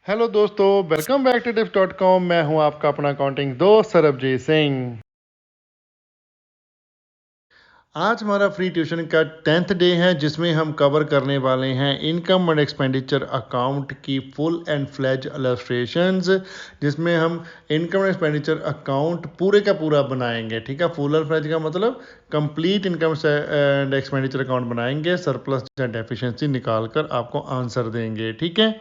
Hello दोस्तों, welcome back to tips.com। मैं हूं आपका अपना अकाउंटिंग दोस्त सरबजीत सिंह। आज हमारा फ्री ट्यूशन का 10th डे है जिसमें हम कवर करने वाले हैं इनकम एंड एक्सपेंडिचर अकाउंट की फुल एंड फ्लेज इलस्ट्रेशंस, जिसमें हम इनकम एंड एक्सपेंडिचर अकाउंट पूरे का पूरा बनाएंगे। ठीक है, फुल एंड फ्लेज का मतलब complete income and expenditure account बनाएंगे, सरप्लस या डेफिशिएंसी निकाल कर आपको आंसर देंगे। ठीक है,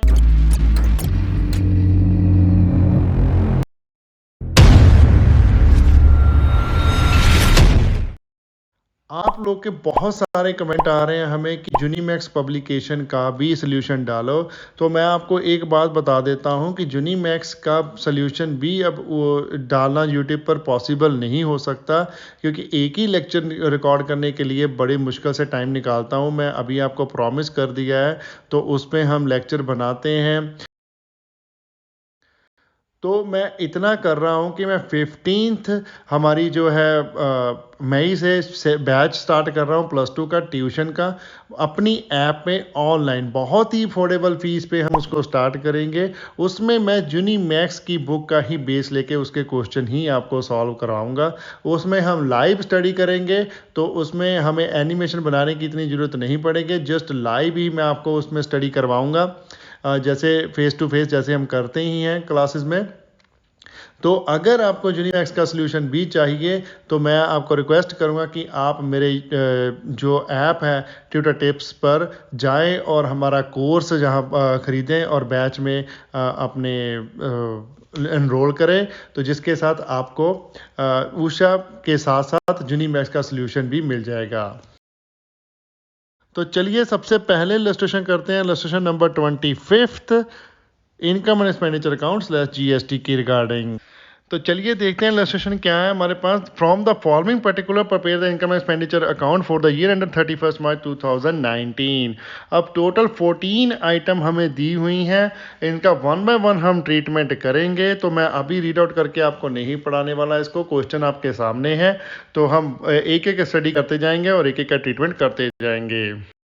आप लोग के बहुत सारे कमेंट आ रहे हैं हमें कि जूनीमैक्स पब्लिकेशन का भी सोल्यूशन डालो। तो मैं आपको एक बात बता देता हूं कि जूनीमैक्स का सोल्यूशन भी अब डालना यूट्यूब पर पॉसिबल नहीं हो सकता, क्योंकि एक ही लेक्चर रिकॉर्ड करने के लिए बड़ी मुश्किल से टाइम निकालता हूं। मैं अभी आपको प्रॉमिस कर दिया है, तो उस पर हम लेक्चर बनाते हैं। तो मैं इतना कर रहा हूँ कि मैं 15th हमारी जो है मई से बैच स्टार्ट कर रहा हूँ +2 का ट्यूशन का, अपनी ऐप में ऑनलाइन बहुत ही अफोर्डेबल फीस पे हम उसको स्टार्ट करेंगे। उसमें मैं जूनी मैक्स की बुक का ही बेस लेके उसके क्वेश्चन ही आपको सॉल्व करवाऊँगा। उसमें हम लाइव स्टडी करेंगे, तो उसमें हमें एनिमेशन बनाने की इतनी ज़रूरत नहीं पड़ेगी, जस्ट लाइव ही मैं आपको उसमें स्टडी करवाऊँगा, जैसे फेस टू फेस जैसे हम करते ही हैं क्लासेस में। तो अगर आपको जूनीमैक्स का सोल्यूशन भी चाहिए तो मैं आपको रिक्वेस्ट करूंगा कि आप मेरे जो ऐप है ट्यूटर टिप्स पर जाएं और हमारा कोर्स जहां ख़रीदें और बैच में अपने एनरोल करें, तो जिसके साथ आपको उषा के साथ साथ जूनीमैक्स का सोल्यूशन भी मिल जाएगा। तो चलिए सबसे पहले इलस्ट्रेशन करते हैं, illustration number 25, income and expenditure account /GST की रिगार्डिंग। तो चलिए देखते हैं इलस्ट्रेशन क्या है हमारे पास। From the following particular prepare the income expenditure account for the year ender 31 March 2019। अब टोटल 14 आइटम हमें दी हुई हैं, इनका 1 बाय 1 हम ट्रीटमेंट करेंगे। तो मैं अभी रीड आउट करके आपको नहीं पढ़ाने वाला, इसको क्वेश्चन आपके सामने है, तो हम एक एक स्टडी करते जाएंगे और एक एक का ट्रीटमेंट करते जाएंगे।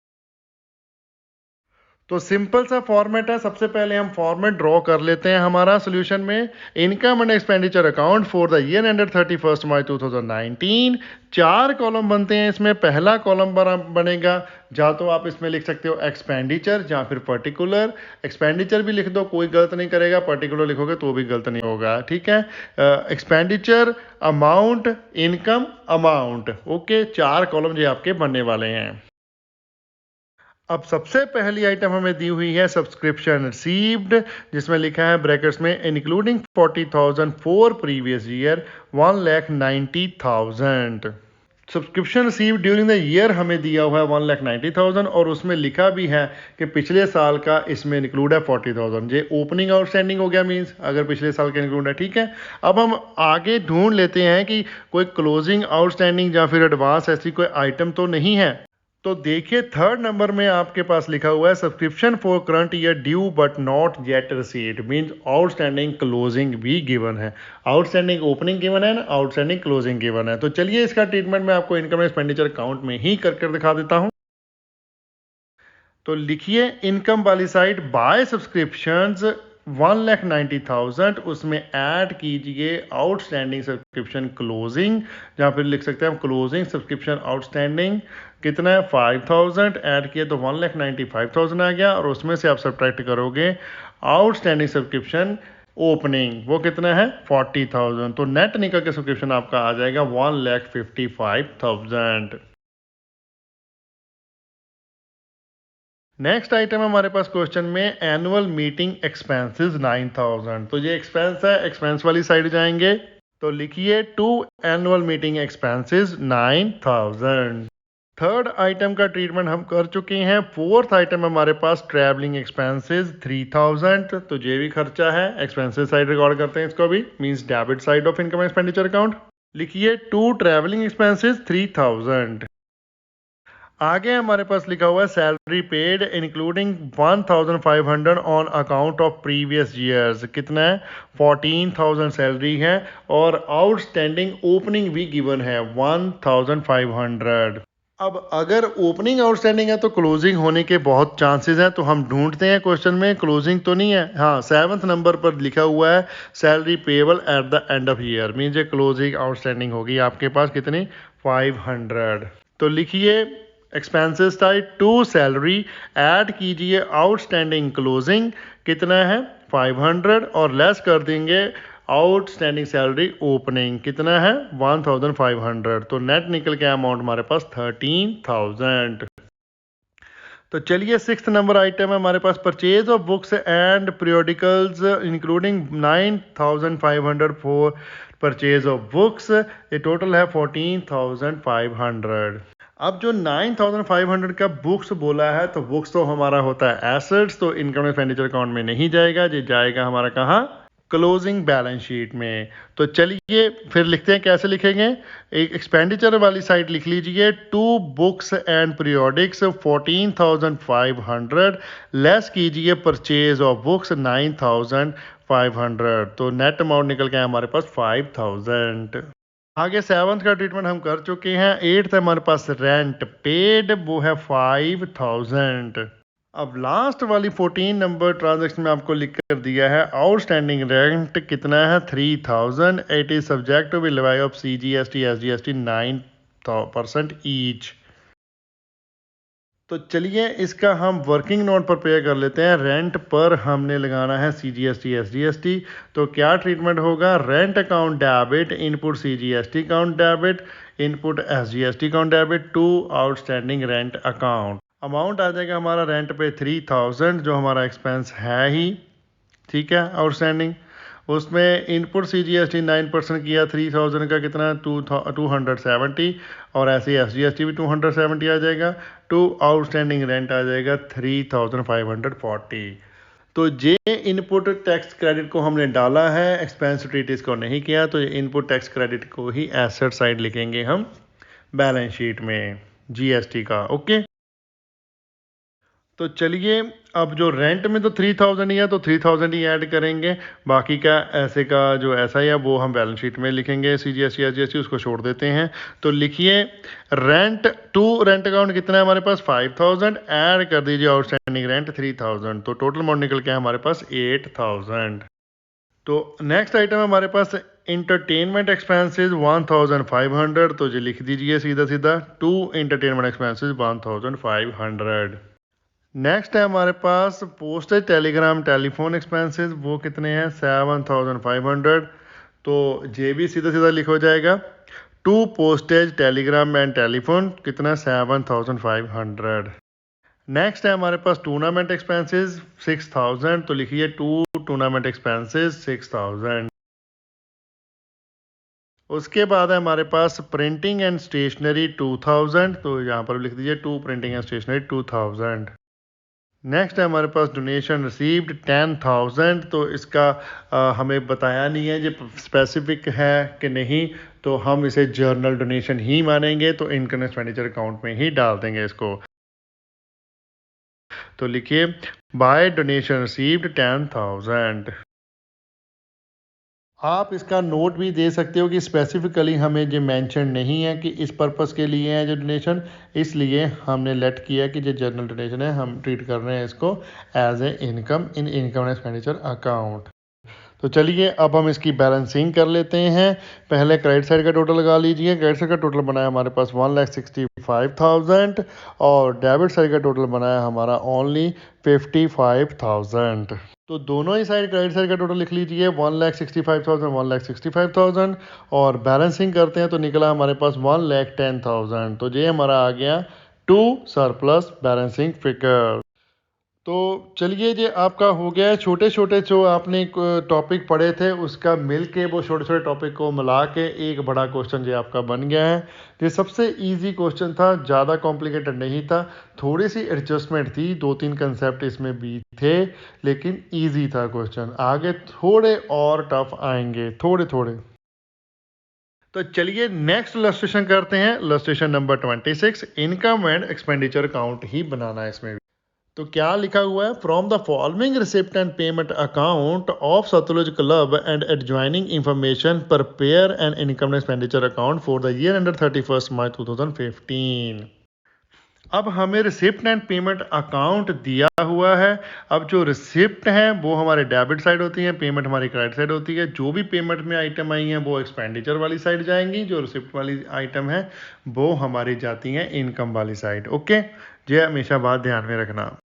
तो सिंपल सा फॉर्मेट है। सबसे पहले हम फॉर्मेट ड्रॉ कर लेते हैं हमारा सोल्यूशन में। Income and expenditure account for the year ended 31 March 2019। 4 column बनते हैं इसमें। पहला कॉलम बनेगा, या तो आप इसमें लिख सकते हो एक्सपेंडिचर या फिर पर्टिकुलर। एक्सपेंडिचर भी लिख दो, कोई गलत नहीं करेगा, पर्टिकुलर लिखोगे तो भी गलत नहीं होगा। ठीक है, expenditure amount, income amount. Okay, 4 column ये आपके बनने वाले हैं। अब सबसे पहली आइटम हमें दी हुई है सब्सक्रिप्शन रिसीव्ड, जिसमें लिखा है ब्रैकेट्स में including 40,000 for previous year 1,90,000। Subscription receive during the year हमें दिया हुआ है 1,90,000, और उसमें लिखा भी है कि पिछले साल का इसमें इंक्लूड है 40,000। ये ओपनिंग आउटस्टैंडिंग हो गया, मींस अगर पिछले साल का इंक्लूड है। ठीक है, अब हम आगे ढूंढ लेते हैं कि कोई क्लोजिंग आउटस्टैंडिंग या फिर एडवांस ऐसी कोई आइटम तो नहीं है। तो देखिए थर्ड नंबर में आपके पास लिखा हुआ है subscription for current year due but not yet received, means outstanding closing भी गिवन है। आउटस्टैंडिंग ओपनिंग गिवन है ना, आउटस्टैंडिंग क्लोजिंग गिवन है। तो चलिए इसका ट्रीटमेंट मैं आपको इनकम एक्सपेंडिचर अकाउंट में ही कर दिखा देता हूं। तो लिखिए इनकम वाली साइड बाय सब्सक्रिप्शंस 1,90,000, उसमें ऐड कीजिए आउटस्टैंडिंग सब्सक्रिप्शन क्लोजिंग, या फिर लिख सकते हैं हम क्लोजिंग सब्सक्रिप्शन आउटस्टैंडिंग। कितना है 5,000, ऐड किए तो 1,95,000 आ गया, और उसमें से आप सब्ट्रैक्ट करोगे आउटस्टैंडिंग सब्सक्रिप्शन ओपनिंग, वो कितना है 40,000। तो नेट निकल के सब्सक्रिप्शन आपका आ जाएगा 1,55,000। नेक्स्ट आइटम हमारे पास क्वेश्चन में एनुअल मीटिंग एक्सपेंसेस 9,000। तो ये एक्सपेंस है, एक्सपेंस वाली साइड जाएंगे। तो लिखिए to annual meeting expenses 9,000। Third item का ट्रीटमेंट हम कर चुके हैं। फोर्थ आइटम हमारे पास ट्रैवलिंग एक्सपेंसेस 3,000। तो ये भी खर्चा है, एक्सपेंसेस साइड रिकॉर्ड करते हैं इसको भी, means debit side of income expenditure account. लिखिए टू ट्रैवलिंग एक्सपेंसेस 3,000। आगे हमारे पास लिखा हुआ है salary paid including 1,500 on account of previous years. कितना है 14,000 सैलरी है, और आउटस्टैंडिंग ओपनिंग भी गिवन है 1,500। अब अगर ओपनिंग आउटस्टैंडिंग है तो क्लोजिंग होने के बहुत चांसेस हैं, तो हम ढूंढते हैं क्वेश्चन में क्लोजिंग तो नहीं है। हाँ, 7th नंबर पर लिखा हुआ है salary payable at the end of year, means ये क्लोजिंग आउटस्टैंडिंग होगी आपके पास कितनी 500। तो लिखिए expenses type two salary, add कीजिए आउटस्टैंडिंग क्लोजिंग कितना है 500 और लेस कर देंगे आउटस्टैंडिंग सैलरी ओपनिंग कितना है 1500। तो नेट निकल के अमाउंट हमारे पास 13,000। तो चलिए 6th नंबर आइटम है हमारे पास purchase of books and periodicals including 9,500 for purchase of books, ये टोटल है 14,500। अब जो 9,500 का बुक्स बोला है तो बुक्स तो हमारा होता है एसेट्स, तो इनकम एक्सपेंडिचर अकाउंट में नहीं जाएगा, ये जाएगा हमारा कहाँ क्लोजिंग बैलेंस शीट में। तो चलिए फिर लिखते हैं, कैसे लिखेंगे, एक एक्सपेंडिचर वाली साइड लिख लीजिए टू बुक्स एंड पीरियोडिक्स 14,500 लेस कीजिए परचेज ऑफ बुक्स 9,500, तो नेट अमाउंट निकल के हमारे पास 5,000। आगे 7th का ट्रीटमेंट हम कर चुके हैं। 8th हमारे पास रेंट पेड, वो है 5,000। अब लास्ट वाली 14 नंबर ट्रांजैक्शन में आपको लिख कर दिया है आउटस्टैंडिंग रेंट कितना है 3,000, it is subject to be levy of CGST SGST 9% each. तो चलिए इसका हम वर्किंग नोट पर पे कर लेते हैं। रेंट पर हमने लगाना है CGST SGST, तो क्या ट्रीटमेंट होगा, rent account debit, input CGST account debit, input SGST account debit to outstanding rent account. Amount आ जाएगा हमारा रेंट पे 3,000 जो हमारा एक्सपेंस है ही, ठीक है आउटस्टैंडिंग। उसमें इनपुट CGST 9% किया 3,000 का कितना 270, और ऐसे SGST भी 270 आ जाएगा, टू आउटस्टैंडिंग रेंट आ जाएगा 3,540। तो ये इनपुट टैक्स क्रेडिट को हमने डाला है, एक्सपेंस यूटिलिटीज को नहीं किया, तो इनपुट टैक्स क्रेडिट को ही एसेट साइड लिखेंगे हम बैलेंस शीट में GST का। ओके, तो चलिए अब जो रेंट में तो 3,000 ही है तो 3,000 ही ऐड करेंगे, बाकी का ऐसे का जो ऐसा ही है वो हम बैलेंस शीट में लिखेंगे CGST SGST उसको छोड़ देते हैं। तो लिखिए रेंट टू रेंट अकाउंट कितना है हमारे पास 5,000, ऐड कर दीजिए आउटस्टैंडिंग रेंट 3,000, तो टोटल अमाउंट निकल के हमारे पास 8,000। तो नेक्स्ट आइटम है हमारे पास इंटरटेनमेंट एक्सपेंसेस 1,500, तो जी लिख दीजिए सीधा सीधा टू इंटरटेनमेंट एक्सपेंसेस 1,500। नेक्स्ट है हमारे पास पोस्टेज टेलीग्राम टेलीफोन एक्सपेंसेस, वो कितने हैं 7,500, तो ये भी सीधा सीधा लिखा जाएगा to postage telegram and telephone कितना 7,500। नेक्स्ट है हमारे पास टूर्नामेंट एक्सपेंसेस 6,000, तो लिखिए टू टूर्नामेंट एक्सपेंसेस 6,000। उसके बाद है हमारे पास प्रिंटिंग एंड स्टेशनरी 2,000, तो यहाँ पर लिख दीजिए to printing and stationery 2,000। Next है हमारे पास डोनेशन रिसीव्ड 10,000, तो इसका हमें बताया नहीं है ये स्पेसिफिक है कि नहीं, तो हम इसे जर्नल डोनेशन ही मानेंगे, तो इनकम एक्सपेंडिचर अकाउंट में ही डाल देंगे इसको। तो लिखिए बाय डोनेशन रिसीव्ड 10,000। आप इसका नोट भी दे सकते हो कि स्पेसिफिकली हमें जो मेंशन नहीं है कि इस पर्पस के लिए है जो डोनेशन, इसलिए हमने लेट किया कि जो जर्नल डोनेशन है हम ट्रीट कर रहे हैं इसको as a income in income expenditure account. तो चलिए अब हम इसकी बैलेंसिंग कर लेते हैं। पहले क्रेडिट साइड का टोटल लगा लीजिए। क्रेडिट साइड का टोटल बनाया हमारे पास 1,65,000 और डेबिट साइड का टोटल बनाया हमारा ओनली 55,000। तो दोनों ही साइड क्रेडिट साइड का टोटल लिख लीजिए 1,65,000 1,65,000 और बैलेंसिंग करते हैं तो निकला हमारे पास 1,10,000। तो ये हमारा आ गया टू सरप्लस बैलेंसिंग फिगर। तो चलिए ये आपका हो गया है। छोटे छोटे जो आपने टॉपिक पढ़े थे उसका मिल के वो छोटे छोटे टॉपिक को मिला के एक बड़ा क्वेश्चन ये आपका बन गया है। ये सबसे इजी क्वेश्चन था, ज़्यादा कॉम्प्लिकेटेड नहीं था, थोड़ी सी एडजस्टमेंट थी, 2-3 कंसेप्ट इसमें भी थे, लेकिन इजी था क्वेश्चन। आगे थोड़े और टफ आएंगे थोड़े थोड़े। तो चलिए नेक्स्ट इलस्ट्रेशन करते हैं, illustration number 26। Income and expenditure account ही बनाना है इसमें। तो क्या लिखा हुआ है, from the following receipt and payment account of Sutlej club and adjoining information prepare an income expenditure account for the year ender 31 March 2015। अब हमें रिसिप्ट एंड पेमेंट अकाउंट दिया हुआ है। अब जो रिसिप्ट हैं वो हमारे डेबिट साइड होती है, पेमेंट हमारी क्रेडिट साइड होती है। जो भी पेमेंट में आइटम आई हैं वो एक्सपेंडिचर वाली साइड जाएंगी, जो रिसिप्ट वाली आइटम है वो हमारी जाती हैं इनकम वाली साइड। ओके, ये हमेशा बात ध्यान में रखना।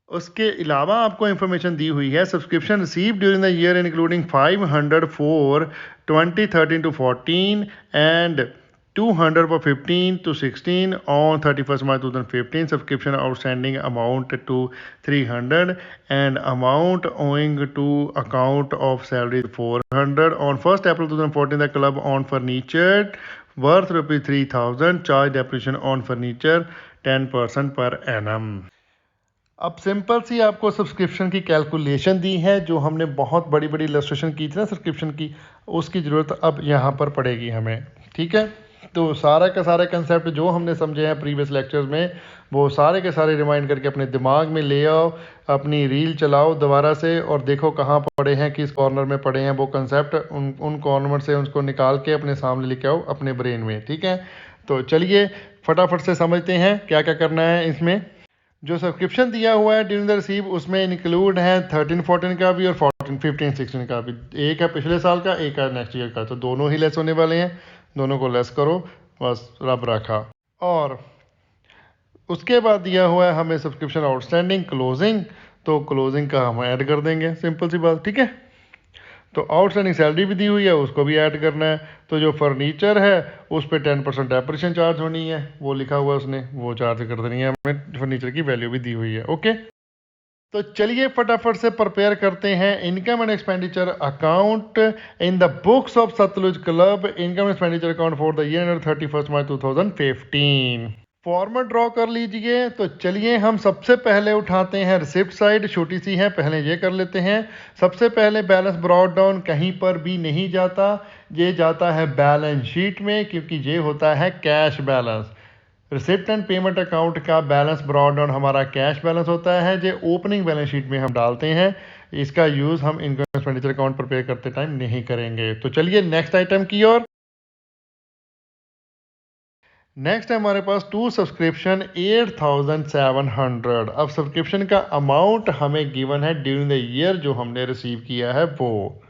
उसके अलावा आपको इंफॉर्मेशन दी हुई है, subscription receive during the year including 500 for 2013 to 14 and 200 for 15 to 16 on 31st March 2015. Subscription outstanding amount to 300 and amount owing to account of salary 400. On 1st April 2014, the club on furniture worth rupees 3000, charge depreciation on furniture 10% per annum. अब simple सी आपको subscription की calculation दी है, जो हमने बहुत बड़ी बड़ी illustration की थी ना सब्सक्रिप्शन की, उसकी ज़रूरत अब यहाँ पर पड़ेगी हमें। ठीक है, तो सारा का सारा कंसेप्ट जो हमने समझे हैं प्रीवियस लेक्चर्स में, वो सारे के सारे रिमाइंड करके अपने दिमाग में ले आओ, अपनी रील चलाओ दोबारा से और देखो कहाँ पड़े हैं, किस कॉर्नर में पड़े हैं वो कंसेप्ट, उन कॉर्नर से उसको निकाल के अपने सामने लेके आओ अपने ब्रेन में। ठीक है, तो चलिए फटाफट से समझते हैं क्या क्या करना है इसमें। जो सब्सक्रिप्शन दिया हुआ है ड्यूरिंग द रिसीव, उसमें इंक्लूड है 13-14 का भी और 14-15-16 का भी। एक है पिछले साल का, एक है नेक्स्ट ईयर का, तो दोनों ही लेस होने वाले हैं, दोनों को लेस करो बस, रब रखा। और उसके बाद दिया हुआ है हमें सब्सक्रिप्शन आउटस्टैंडिंग क्लोजिंग, तो क्लोजिंग का हम ऐड कर देंगे, सिंपल सी बात। ठीक है, तो आउटस्टैंडिंग सैलरी भी दी हुई है, उसको भी ऐड करना है। तो जो फर्नीचर है उस पर 10% डेप्रिसिएशन चार्ज होनी है, वो लिखा हुआ है उसने, वो चार्ज कर देनी है हमें, फर्नीचर की वैल्यू भी दी हुई है। ओके, तो चलिए फटाफट से प्रिपेयर करते हैं income and expenditure account in the books of Sutlej club, income and expenditure account for the year 31st March 2015। Format draw कर लीजिए। तो चलिए हम सबसे पहले उठाते हैं रिसिप्ट साइड, छोटी सी है, पहले ये कर लेते हैं। सबसे पहले बैलेंस ब्रॉट डाउन कहीं पर भी नहीं जाता, ये जाता है बैलेंस शीट में, क्योंकि ये होता है cash balance. Receipt and payment account का बैलेंस ब्रॉट डाउन हमारा कैश बैलेंस होता है, जो ओपनिंग बैलेंस शीट में हम डालते हैं। इसका यूज़ हम इनकम एक्सपेंडिचर अकाउंट प्रिपेयर करते टाइम नहीं करेंगे। तो चलिए नेक्स्ट आइटम की ओर। नेक्स्ट है हमारे पास टू सब्सक्रिप्शन 8700। अब सब्सक्रिप्शन का अमाउंट हमें गिवन है ड्यूरिंग द ईयर जो हमने रिसीव किया है वो,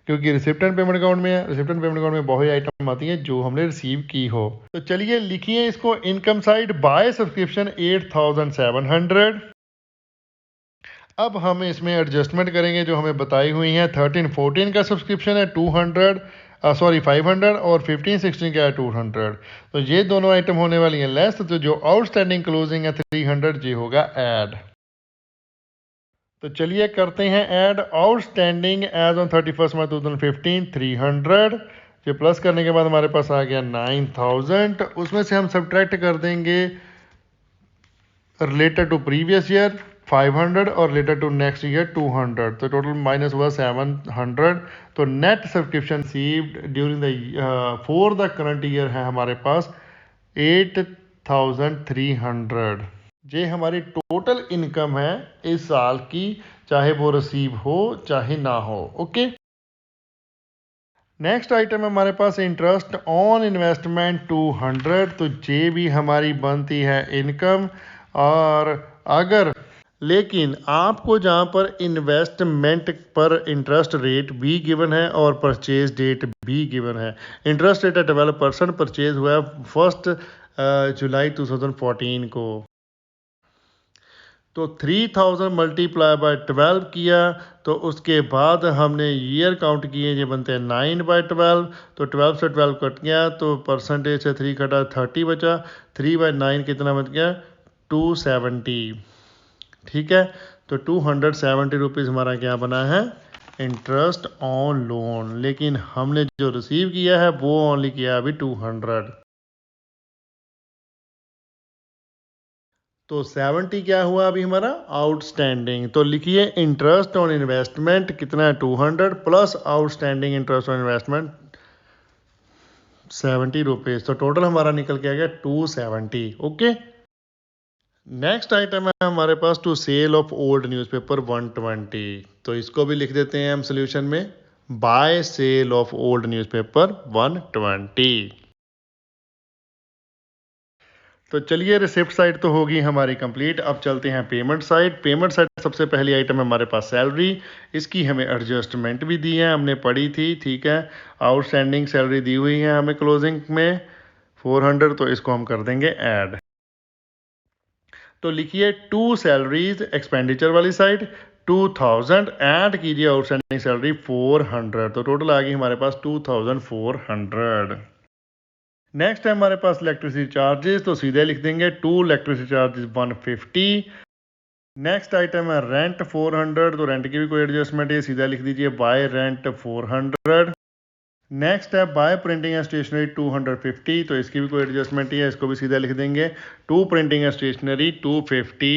क्योंकि रिसिप्ट एंड पेमेंट अकाउंट में है, रिसिप्ट एंड पेमेंट अकाउंट में बहुत आइटम आती हैं जो हमने रिसीव की हो। तो चलिए लिखिए इसको, इनकम साइड बाय सब्सक्रिप्शन 8700। अब हम इसमें एडजस्टमेंट करेंगे जो हमें बताई हुई है। 13-14 का सब्सक्रिप्शन है 500 और 15-16 का है 200। तो ये दोनों आइटम होने वाली हैं लेस, तो जो आउटस्टैंडिंग क्लोजिंग है 300 ये होगा ऐड। तो चलिए करते हैं add. Outstanding as on 31st March 2015 300, ये प्लस करने के बाद हमारे पास आ गया 9000। उसमें से हम सब्ट्रैक्ट कर देंगे रिलेटेड टू प्रीवियस ईयर 500 और रिलेटेड टू नेक्स्ट ईयर 200, तो टोटल माइनस हुआ 700। तो net subscription received during the for the current year है हमारे पास 8300। ये हमारी टोटल इनकम है इस साल की, चाहे वो रिसीव हो चाहे ना हो। ओके, नेक्स्ट आइटम है हमारे पास इंटरेस्ट ऑन इन्वेस्टमेंट 200। तो ये भी हमारी बनती है इनकम। और अगर लेकिन आपको जहाँ पर इन्वेस्टमेंट पर इंटरेस्ट रेट भी गिवन है और परचेज डेट भी गिवन है। इंटरेस्ट रेट है 12%, परचेज हुआ है 1 जुलाई 2014 को। तो 3000 मल्टीप्लाई बाय 12 किया, तो उसके बाद हमने ईयर काउंट किए, ये बनते हैं 9/12। तो 12 से 12 कट गया, तो परसेंटेज से 3 कटा 30 बचा, 3/9 कितना बच गया 270। ठीक है, तो 270 रुपीज़ हमारा क्या बना है इंटरेस्ट ऑन लोन। लेकिन हमने जो रिसीव किया है वो ओनली किया अभी 200। तो 70 क्या हुआ अभी हमारा आउटस्टैंडिंग। तो लिखिए इंटरेस्ट ऑन इन्वेस्टमेंट कितना है 200 plus outstanding interest on investment 70 rupees. तो टोटल हमारा निकल के आ गया 270। ओके, नेक्स्ट आइटम है हमारे पास to sale of old newspaper 120। तो इसको भी लिख देते हैं हम सोल्यूशन में, by sale of old newspaper 120। तो चलिए रिसिप्ट साइड तो होगी हमारी कंप्लीट। अब चलते हैं पेमेंट साइड। पेमेंट साइड सबसे पहली आइटम है हमारे पास सैलरी। इसकी हमें एडजस्टमेंट भी दी है, हमने पढ़ी थी, ठीक है। आउटस्टैंडिंग सैलरी दी हुई है हमें क्लोजिंग में 400, तो इसको हम कर देंगे ऐड। तो लिखिए टू सैलरीज एक्सपेंडिचर वाली साइड 2000, ऐड कीजिए आउटस्टैंडिंग सैलरी 400, तो टोटल आ गई हमारे पास 2400। नेक्स्ट है हमारे पास इलेक्ट्रिसिटी चार्जेस, तो सीधे लिख देंगे to electricity charges 150। Next item है रेंट 400, तो रेंट की भी कोई एडजस्टमेंट है, सीधा लिख दीजिए बाय रेंट 400। नेक्स्ट है बाय प्रिंटिंग एंड स्टेशनरी 250, तो इसकी भी कोई एडजस्टमेंट ही है, इसको भी सीधा लिख देंगे to printing and stationery 250।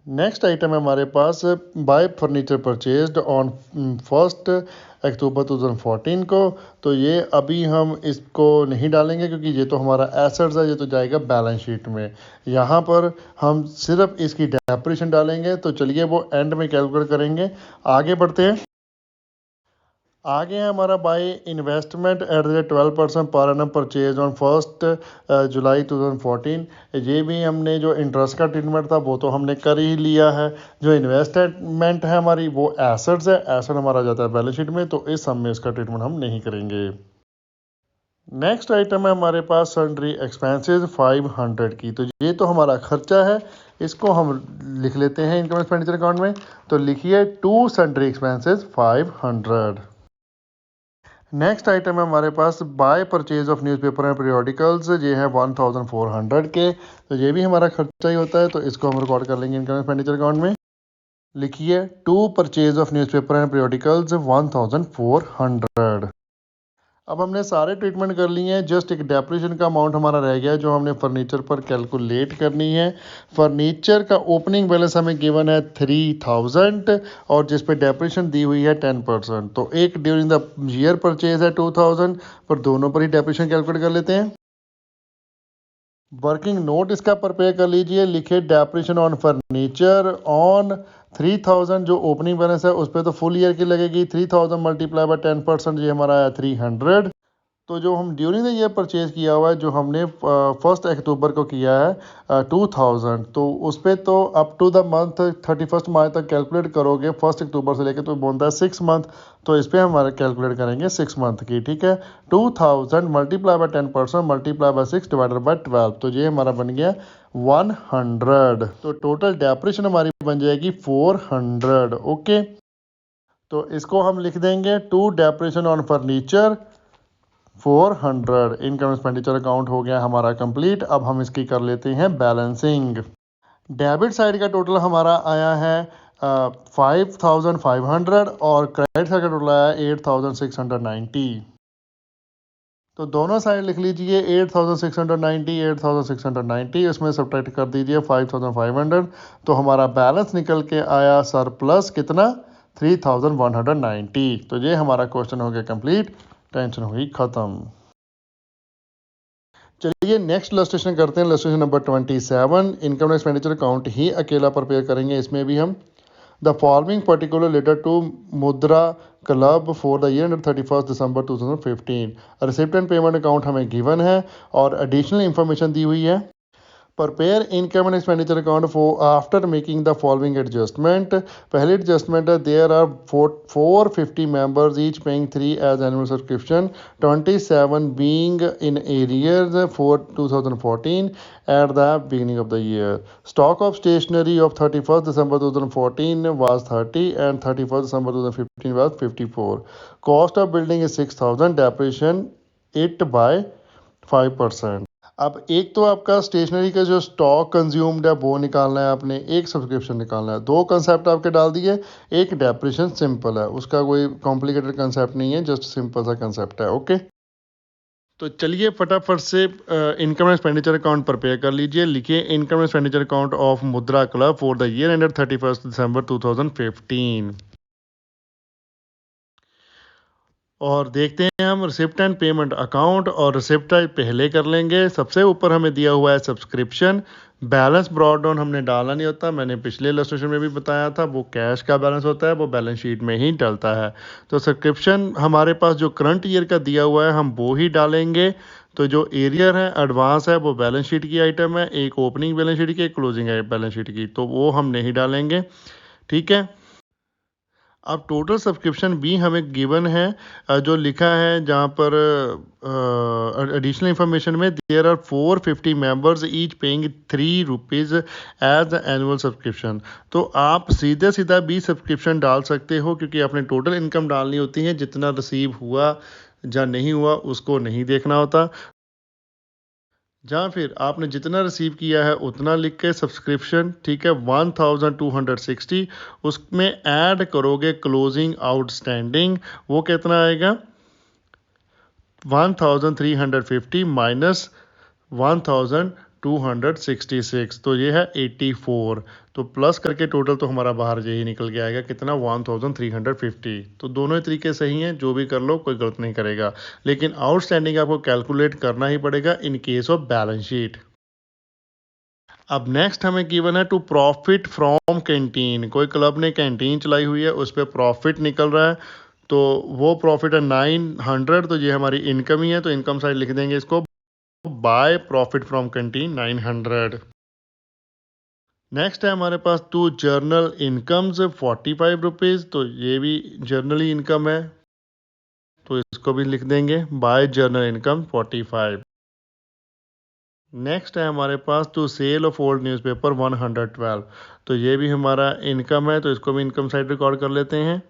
Next item है हमारे पास by furniture purchased on 1 October 2014 को, तो ये अभी हम इसको नहीं डालेंगे क्योंकि ये तो हमारा एसेट्स है, ये तो जाएगा बैलेंस शीट में। यहाँ पर हम सिर्फ इसकी डेप्रिसिएशन डालेंगे, तो चलिए वो एंड में कैलकुलेट करेंगे। आगे बढ़ते हैं। आगे है हमारा by investment at the 12% per annum purchase on 1 जुलाई 2014। ये भी हमने जो इंटरेस्ट का ट्रीटमेंट था वो तो हमने कर ही लिया है। जो इन्वेस्टमेंट है हमारी वो एसेट्स है, एसेट हमारा जाता है बैलेंस शीट में, तो इस सम में इसका ट्रीटमेंट हम नहीं करेंगे। नेक्स्ट आइटम है हमारे पास सन्ड्री एक्सपेंसेस 500 की, तो ये तो हमारा खर्चा है, इसको हम लिख लेते हैं इनकम एक्सपेंडिचर अकाउंट में। तो लिखिए to sundry expenses 500। Next item है हमारे पास by purchase of newspaper and periodicals, ये है 1400 के, तो ये भी हमारा खर्चा ही होता है, तो इसको हम रिकॉर्ड कर लेंगे इनकम एक्सपेंडिचर अकाउंट में। लिखिए to purchase of newspaper and periodicals 1400। अब हमने सारे ट्रीटमेंट कर लिए हैं, जस्ट एक डेप्रिसिएशन का अमाउंट हमारा रह गया है जो हमने फर्नीचर पर कैलकुलेट करनी है। फर्नीचर का ओपनिंग बैलेंस हमें गिवन है 3000 और जिस पे डेप्रिसिएशन दी हुई है 10%, तो एक ड्यूरिंग द ईयर परचेज है 2000, पर दोनों पर ही डेप्रिसिएशन कैलकुलेट कर लेते हैं। वर्किंग नोट इसका प्रिपेयर कर लीजिए। लिखिए डेप्रिसिएशन ऑन फर्नीचर ऑन 3000, जो ओपनिंग बैलेंस है उस पर तो फुल ईयर की लगेगी, 3000 मल्टीप्लाई बाय 10%, ये हमारा है 300। तो जो हम ड्यूरिंग द ईयर परचेज किया हुआ है, जो हमने 1 अक्टूबर को किया है 2000, तो उस पर तो अप टू द मंथ 31 मार्च तक कैलकुलेट करोगे, 1 अक्टूबर से लेकर तो बनता है 6 मंथ, तो इस पर हमारे कैलकुलेट करेंगे 6 मंथ की, ठीक है। 2000 multiply by 10% multiply by 6 divided by 12, तो ये हमारा बन गया 100। तो टोटल डेप्रिसिएशन हमारी बन जाएगी 400। ओके, तो इसको हम लिख देंगे to depreciation on furniture 400। Income expenditure account हो गया हमारा कंप्लीट। अब हम इसकी कर लेते हैं बैलेंसिंग। डेबिट साइड का टोटल हमारा आया है 5500 और क्रेडिट साइड का टोटल आया है 8690। तो दोनों साइड लिख लीजिए 8690, 8690, उसमें सब्ट्रैक्ट कर दीजिए 5500, तो हमारा बैलेंस निकल के आया सरप्लस कितना 3190। तो ये हमारा क्वेश्चन हो गया कंप्लीट, टेंशन हुई खत्म। चलिए नेक्स्ट इलस्ट्रेशन करते हैं, illustration number 27। Income expenditure account ही अकेला प्रिपेयर करेंगे, इसमें भी हम the following particular letter to Mudra club for the year 31 December 2015। Receipt and payment account हमें गिवन है और एडिशनल इंफॉर्मेशन दी हुई है। Prepare income and expenditure account for after making the following adjustment. पहली adjustment है, there are 450 members each paying 3 as annual subscription, 27 being in arrears for 2014 at the beginning of the year. Stock of stationery of 31st December 2014 was 30 and 31st December 2015 was 54. Cost of building is 6000, depreciation 8 by 5%। अब एक तो आपका stationery का जो stock consumed है वो निकालना है आपने, एक सब्सक्रिप्शन निकालना है। दो कंसेप्ट आपके डाल दिए, एक डेप्रिसिएशन सिंपल है, उसका कोई कॉम्प्लिकेटेड कंसेप्ट नहीं है, जस्ट सिंपल सा कंसेप्ट है। ओके, तो चलिए फटाफट से इनकम एक्सपेंडिचर अकाउंट प्रिपेयर कर लीजिए। लिखिए इनकम एक्सपेंडिचर अकाउंट ऑफ मुद्रा club for the year ended 31 December 2015। और देखते हैं हम रिसिप्ट एंड पेमेंट अकाउंट, और रिसिप्ट पहले कर लेंगे। सबसे ऊपर हमें दिया हुआ है सब्सक्रिप्शन। बैलेंस ब्रॉट डाउन हमने डालना नहीं होता, मैंने पिछले इलस्ट्रेशन में भी बताया था, वो कैश का बैलेंस होता है, वो बैलेंस शीट में ही डलता है। तो सब्सक्रिप्शन हमारे पास जो करंट ईयर का दिया हुआ है हम वो ही डालेंगे। तो जो एरियर है एडवांस है वो बैलेंस शीट की आइटम है, एक ओपनिंग बैलेंस शीट की, एक क्लोजिंग बैलेंस शीट की, तो वो हम नहीं डालेंगे। ठीक है। अब टोटल सब्सक्रिप्शन भी हमें गिवन है, जो लिखा है जहाँ पर एडिशनल इंफॉर्मेशन में, there are 450 members each paying ₹3 as the annual subscription. तो आप सीधे सीधा भी सब्सक्रिप्शन डाल सकते हो, क्योंकि आपने टोटल इनकम डालनी होती है, जितना रिसीव हुआ या नहीं हुआ उसको नहीं देखना होता। या फिर आपने जितना रिसीव किया है उतना लिख के सब्सक्रिप्शन, ठीक है, 1260, उसमें ऐड करोगे क्लोजिंग आउटस्टैंडिंग, वो कितना आएगा, 1350 माइनस 1266, तो ये है 84। तो प्लस करके टोटल तो हमारा बाहर यही निकल के आएगा कितना, 1350। तो दोनों ही तरीके सही हैं, जो भी कर लो कोई गलत नहीं करेगा, लेकिन आउटस्टैंडिंग आपको कैलकुलेट करना ही पड़ेगा in case of balance sheet. अब नेक्स्ट हमें गिवन है टू प्रॉफिट फ्रॉम कैंटीन। कोई क्लब ने कैंटीन चलाई हुई है, उस पर प्रॉफिट निकल रहा है, तो वो प्रॉफिट है 900, तो ये हमारी इनकम ही है, तो इनकम साइड लिख देंगे इसको, by profit from canteen 900। Next है हमारे पास टू जर्नल इनकम्स ₹45, तो ये भी जर्नली इनकम है, तो इसको भी लिख देंगे बाय जर्नल इनकम 45। नेक्स्ट है हमारे पास to sale of old newspaper 112, तो ये भी हमारा इनकम है, तो इसको भी इनकम साइड रिकॉर्ड कर लेते हैं,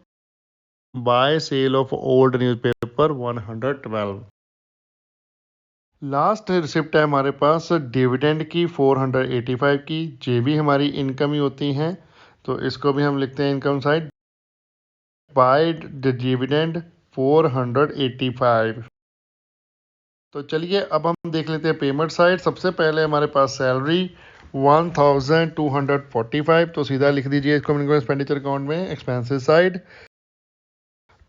by sale of old newspaper 112। Last receipt है हमारे पास डिविडेंड की 485 की, ये भी हमारी इनकम ही होती हैं, तो इसको भी हम लिखते हैं income side, by the dividend 485। तो चलिए अब हम देख लेते हैं पेमेंट साइड। सबसे पहले हमारे पास सैलरी 1245, तो सीधा लिख दीजिए इसको इनकम एक्सपेंडिचर अकाउंट में, एक्सपेंसेस साइड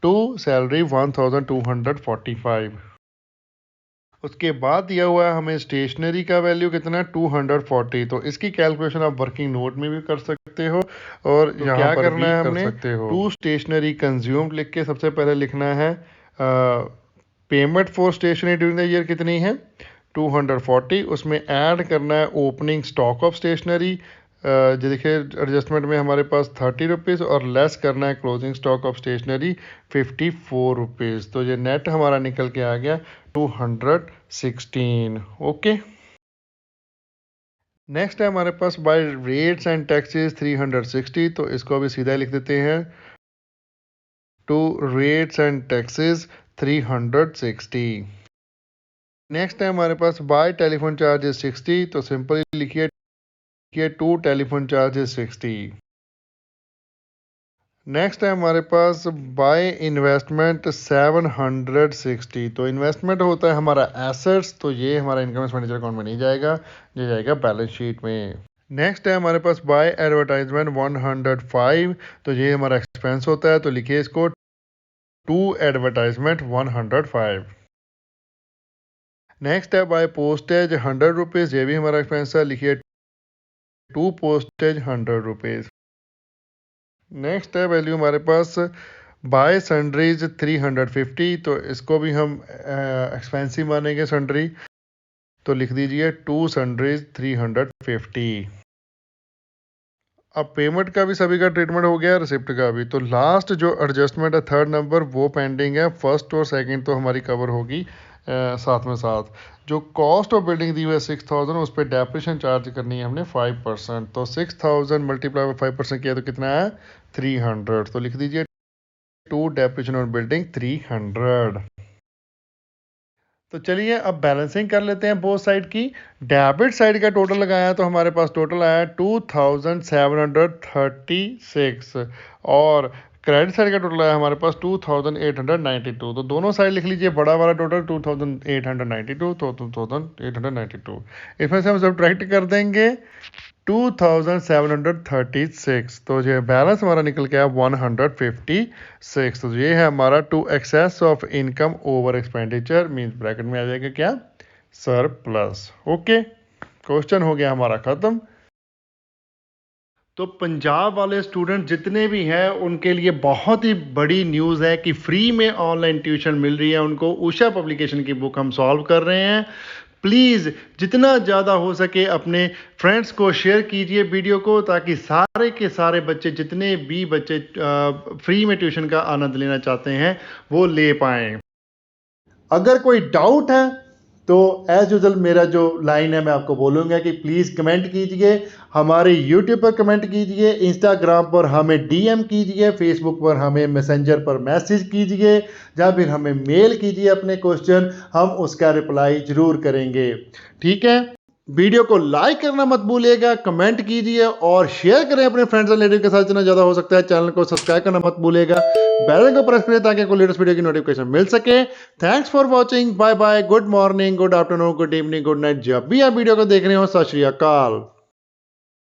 टू सैलरी 1245। उसके बाद दिया हुआ है हमें स्टेशनरी का वैल्यू कितना, 240, तो इसकी कैलकुलेशन आप वर्किंग नोट में भी कर सकते हो, और तो यहाँ पर करना है हमने, टू स्टेशनरी कंज्यूम्ड लिख के सबसे पहले लिखना है payment for stationery during the year कितनी है, 240, उसमें ऐड करना है ओपनिंग स्टॉक ऑफ स्टेशनरी, जो देखिए एडजस्टमेंट में हमारे पास ₹30, और लेस करना है क्लोजिंग स्टॉक ऑफ स्टेशनरी ₹54, तो ये नेट हमारा निकल के आ गया 216। ओके। नेक्स्ट है हमारे पास बाय रेट्स एंड टैक्सेस 360, तो इसको अभी सीधा लिख देते हैं, to rates and taxes 360। Next है हमारे पास बाय टेलीफोन चार्जेस 60, तो सिंपली लिखिए टू टेलीफोन चार्जेस 60। नेक्स्ट है हमारे पास बाय इन्वेस्टमेंट 760, तो इन्वेस्टमेंट होता है हमारा एसेट्स, तो ये हमारा इनकम एक्सपेंडिचर अकाउंट में नहीं जाएगा, ये जाएगा बैलेंस शीट में। नेक्स्ट है हमारे पास बाय एडवर्टाइजमेंट 105, तो ये हमारा एक्सपेंस होता है, तो लिखिए इसको टू एडवर्टाइजमेंट 105। नेक्स्ट है बाय पोस्टेज ₹100, ये भी हमारा एक्सपेंस है, लिखिए टू पोस्टेज ₹100। नेक्स्ट है वैल्यू हमारे पास बाय सन्ड्रीज 350, तो इसको भी हम एक्सपेंसिव मानेंगे सन्ड्री, तो लिख दीजिए टू सन्ड्रीज 350। अब पेमेंट का भी सभी का ट्रीटमेंट हो गया, रिसिप्ट का भी, तो लास्ट जो एडजस्टमेंट है थर्ड नंबर वो पेंडिंग है, फर्स्ट और सेकंड तो हमारी कवर होगी साथ में साथ। जो कॉस्ट ऑफ बिल्डिंग दी हुई है 6000, उस पर डेप्रिसिएशन चार्ज करनी है हमने 5%, तो 6000 मल्टीप्लाई बाई 5% किया तो कितना है 300, तो लिख दीजिए टू डेप्रिसिएशन ऑन बिल्डिंग 300। तो चलिए अब बैलेंसिंग कर लेते हैं बोथ साइड की। डेबिट साइड का टोटल लगाया तो हमारे पास टोटल आया 2736, और क्रेडिट साइड का टोटल आया हमारे पास 2892, तो दोनों साइड लिख लीजिए बड़ा वाला टोटल 2892, तो 2892, इसमें से हम सब्ट्रैक्ट कर देंगे 2736। तो जो बैलेंस हमारा निकल के आया 156। तो ये है हमारा to excess of income over expenditure, means bracket में आ जाएगा क्या, सरप्लस। ओके, क्वेश्चन हो गया हमारा खत्म। तो पंजाब वाले स्टूडेंट जितने भी हैं उनके लिए बहुत ही बड़ी न्यूज़ है कि फ्री में ऑनलाइन ट्यूशन मिल रही है उनको। उषा पब्लिकेशन की बुक हम सॉल्व कर रहे हैं। प्लीज़ जितना ज़्यादा हो सके अपने फ्रेंड्स को शेयर कीजिए वीडियो को, ताकि सारे के सारे बच्चे, जितने भी बच्चे फ्री में ट्यूशन का आनंद लेना चाहते हैं वो ले पाएँ। अगर कोई डाउट है तो एज यूजल मेरा जो लाइन है मैं आपको बोलूँगा कि प्लीज़ कमेंट कीजिए, हमारे यूट्यूब पर कमेंट कीजिए, इंस्टाग्राम पर हमें डीएम कीजिए, फेसबुक पर हमें मैसेंजर पर मैसेज कीजिए, या फिर हमें मेल कीजिए अपने क्वेश्चन, हम उसका रिप्लाई ज़रूर करेंगे। ठीक है, वीडियो को लाइक करना मत भूलिएगा, कमेंट कीजिए और शेयर करें अपने फ्रेंड्स एंड रिलेटिव के साथ जितना ज़्यादा हो सकता है। चैनल को सब्सक्राइब करना मत भूलिएगा, बेल आइकन को प्रेस करें ताकि कोई लेटेस्ट वीडियो की नोटिफिकेशन मिल सके। Thanks for watching, bye bye, good morning, good afternoon, good evening, good night, जब भी आप वीडियो को देख रहे हो। सत श्री अकाल।